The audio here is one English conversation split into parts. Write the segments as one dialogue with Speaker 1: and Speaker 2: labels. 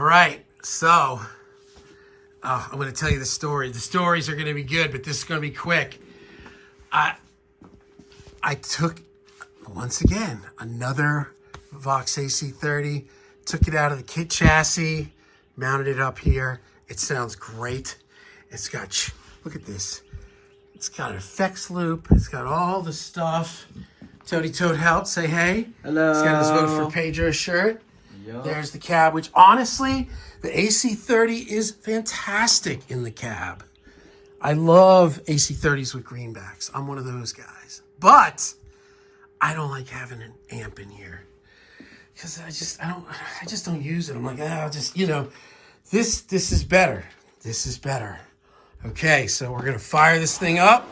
Speaker 1: All right, so I'm going to tell you the story. The stories are going to be good, but this is going to be quick. I took, once again, another Vox AC30, took it out of the kit chassis, mounted it up here. It sounds great. It's got, look at this. It's got an effects loop. It's got all the stuff. Toady Toad help, say hey.
Speaker 2: Hello.
Speaker 1: He's got his Vote for Pedro shirt.
Speaker 2: Yep.
Speaker 1: There's the cab, which honestly, the AC30 is fantastic in the cab. I love AC30s with greenbacks. I'm one of those guys. But I don't like having an amp in here because I just don't use it. I'm like, I'll just, this is better. This is better. Okay, so we're gonna fire this thing up,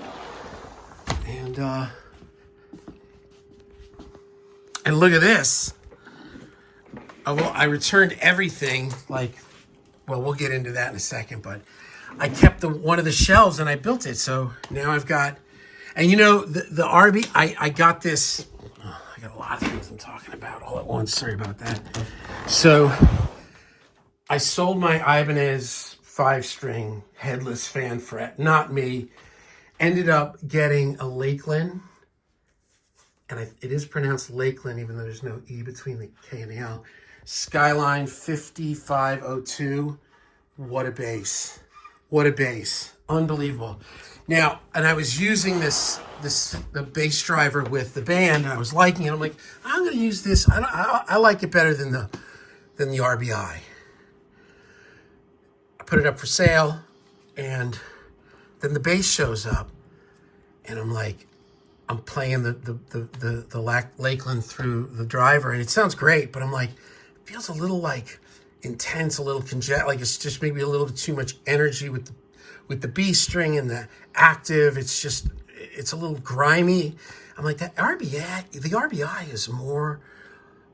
Speaker 1: and look at this. I returned everything. We'll get into that in a second, but I kept one of the shelves and I built it. So now I've got, and the RB, I got this. Oh, I got a lot of things I'm talking about all at once. Sorry about that. So I sold my Ibanez 5-string headless fan fret. Not me. Ended up getting a Lakeland. And it is pronounced Lakeland, even though there's no E between the K and the L. Skyline 5502. What a bass. What a bass. Unbelievable. Now, and I was using the bass driver with the band, and I was liking it. I'm like, I'm going to use this. I like it better than the RBI. I put it up for sale, and then the bass shows up, and I'm like, I'm playing the Lakeland through the driver, and it sounds great, but I'm like, it feels a little like intense, a little like it's just maybe a little bit too much energy with the B string and the active. It's a little grimy. I'm like, the RBI is more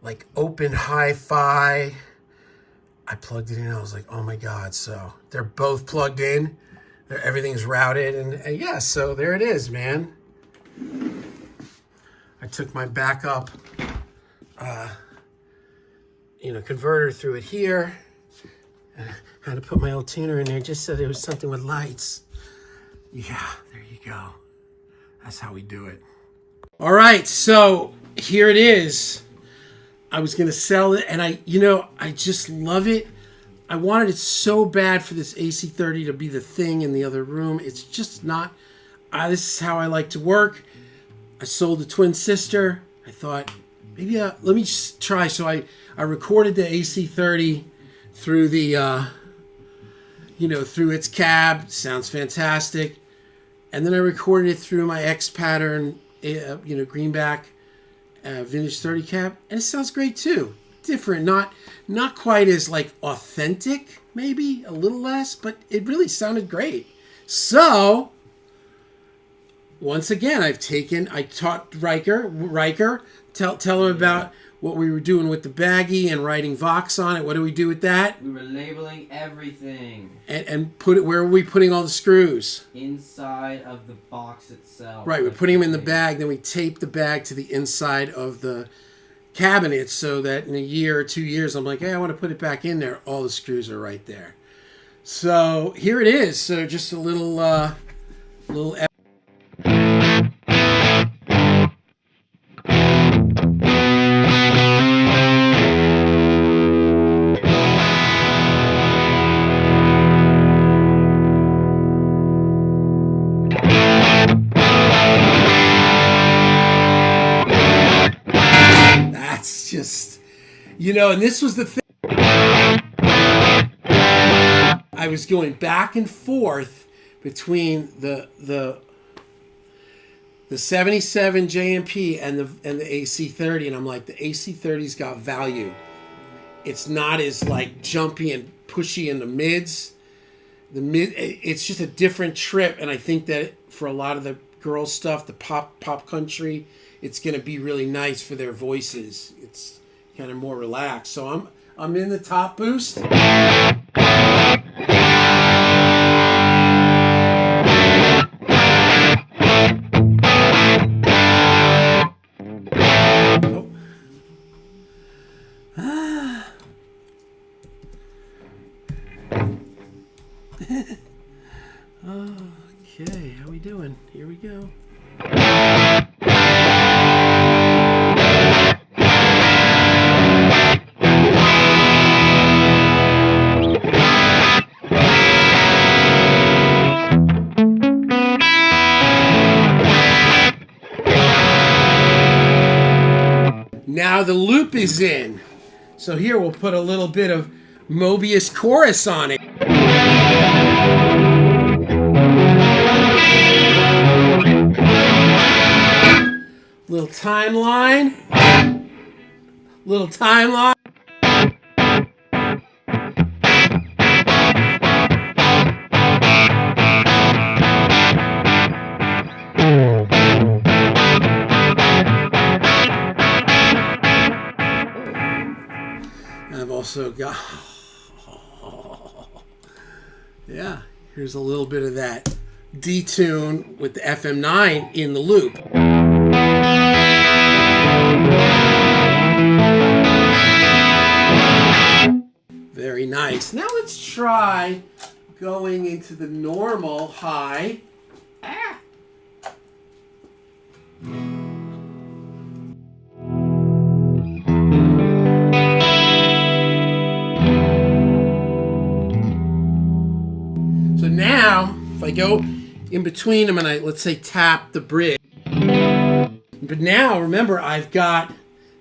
Speaker 1: like open hi-fi. I plugged it in. I was like, oh my God. So they're both plugged in. Everything's routed, and yeah, so there it is, man. I took my backup, converter through it here. I had to put my old tuner in there. Just said it was something with lights. Yeah, there you go. That's how we do it. All right, so here it is. I was gonna sell it, and I just love it. I wanted it so bad for this AC30 to be the thing in the other room. It's just not. This is how I like to work. I sold the twin sister. I thought, maybe let me just try. So I recorded the AC30 through the, through its cab. Sounds fantastic. And then I recorded it through my X pattern, greenback, vintage 30 cab, and it sounds great too. Different, not quite as like authentic, maybe a little less, but it really sounded great. So once again, I taught Riker, tell him about what we were doing with the baggie and writing Vox on it. What do we do with that?
Speaker 2: We were labeling everything.
Speaker 1: And put it, where are we putting all the screws?
Speaker 2: Inside of the box itself.
Speaker 1: Right, we're putting them in the bag, then we tape the bag to the inside of the cabinet so that in a year or 2 years, I'm like, hey, I want to put it back in there. All the screws are right there. So here it is. So just a little just, and this was the thing. I was going back and forth between the 77 JMP and the AC30, and I'm like, the AC30's got value. It's not as like jumpy and pushy in the mids. It's just a different trip, and I think that for a lot of the girl stuff, the pop country, it's going to be really nice for their voices. It's kind of more relaxed. So I'm in the top boost. Okay, how we doing? Here we go. Now the loop is in. So here we'll put a little bit of Mobius chorus on it. Little timeline. Little timeline. I've also got, yeah, here's a little bit of that detune with the FM9 in the loop. Very nice. Now let's try going into the normal high. So now, if I go in between them and I, let's say, tap the bridge. But now, remember, I've got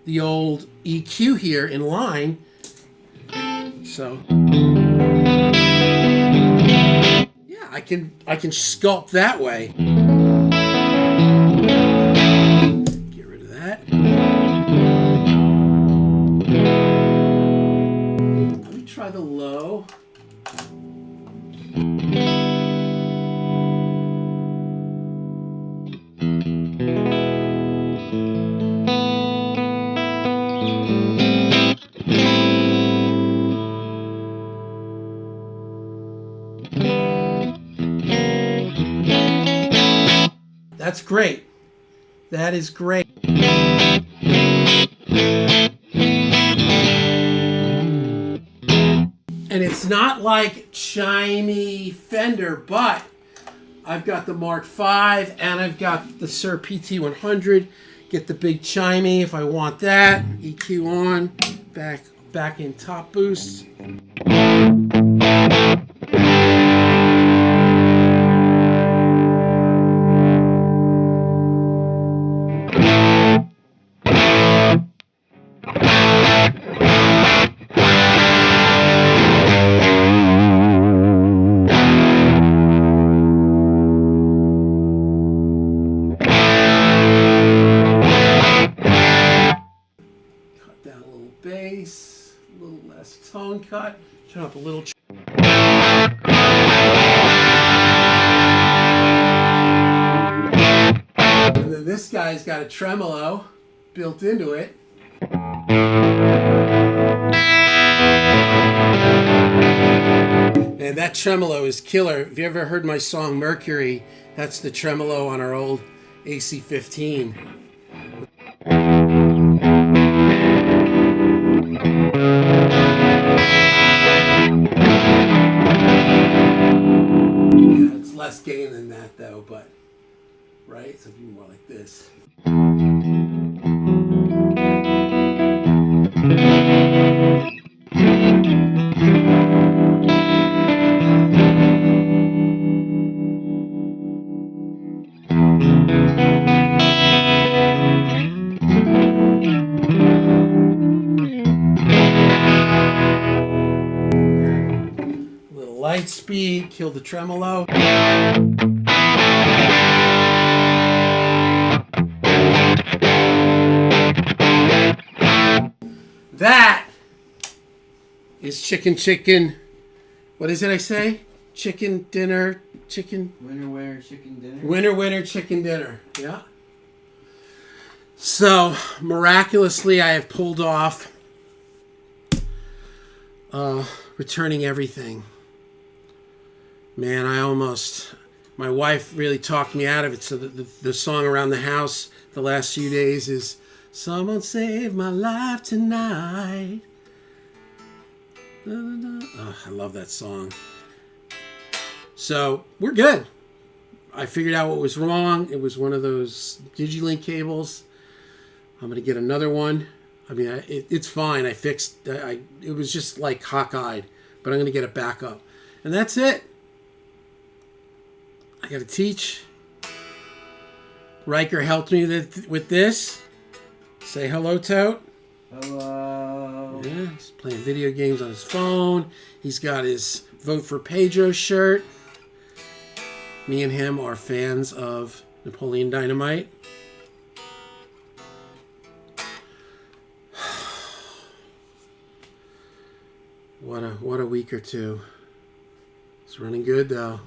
Speaker 1: the old EQ here in line. So, yeah, I can sculpt that way. Get rid of that. Let me try the low. That's great. That is great. And it's not like chimey Fender, but I've got the Mark V and I've got the Sir PT100. Get the big chimey if I want that. EQ on, back in top boost. Bass, a little less tone cut, turn up a little. And then this guy's got a tremolo built into it. And that tremolo is killer. If you ever heard my song Mercury, that's the tremolo on our old AC30. Less gain than that though, but right, so it'd be more like this. Little light speed, kill the tremolo. That is chicken. What is it I say? Chicken dinner, chicken.
Speaker 2: Winner, chicken dinner.
Speaker 1: Winner, chicken dinner. Yeah. So, miraculously, I have pulled off returning everything. Man, my wife really talked me out of it. So the song around the house the last few days is "Someone Save My Life Tonight." Oh, I love that song. So we're good. I figured out what was wrong. It was one of those Digilink cables. I'm going to get another one. I mean, it's fine. I fixed it was just like cockeyed, but I'm going to get it back up. And that's it. I got to teach. Riker helped me with this. Say hello, Tote.
Speaker 2: Hello.
Speaker 1: Yeah, he's playing video games on his phone. He's got his Vote for Pedro shirt. Me and him are fans of Napoleon Dynamite. What a week or two. It's running good though.